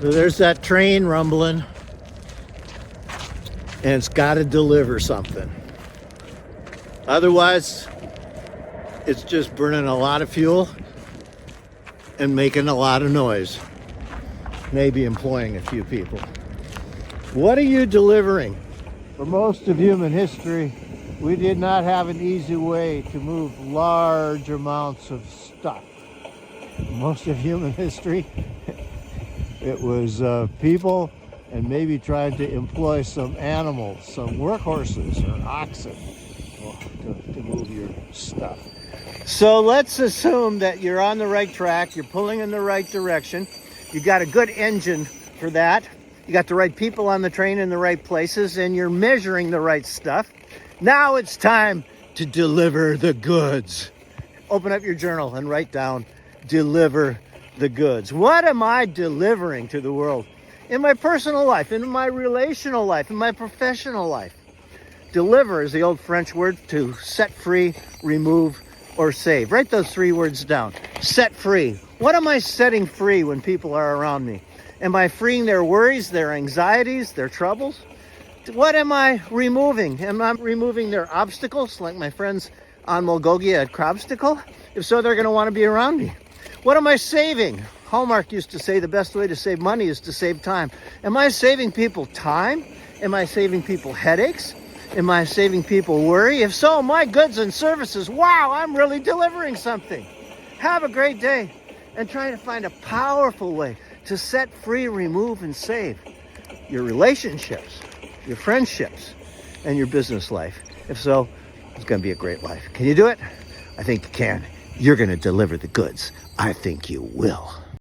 So there's that train rumbling, and it's got to deliver something. Otherwise, it's just burning a lot of fuel and making a lot of noise. Maybe employing a few people. What are you delivering? For most of human history, we did not have an easy way to move large amounts of stuff. Most of human history, it was people and maybe trying to employ some animals, some workhorses or oxen to move your stuff. So let's assume that you're on the right track, you're pulling in the right direction, you got a good engine for that, you got the right people on the train in the right places, and you're measuring the right stuff. Now it's time to deliver the goods. Open up your journal and write down, deliver the goods. What am I delivering to the world? In my personal life, in my relational life, in my professional life. Deliver is the old French word to set free, remove, or save. Write those three words down. Set free. What am I setting free when people are around me? Am I freeing their worries, their anxieties, their troubles? What am I removing? Am I removing their obstacles, like my friends Anmol Gogia at Crobstacle? If so, they're going to want to be around me. What am I saving? Hallmark used to say the best way to save money is to save time. Am I saving people time? Am I saving people headaches? Am I saving people worry? If so, my goods and services, wow, I'm really delivering something. Have a great day and try to find a powerful way to set free, remove, and save your relationships, your friendships, and your business life. If so, it's going to be a great life. Can you do it? I think you can. You're going to deliver the goods. I think you will.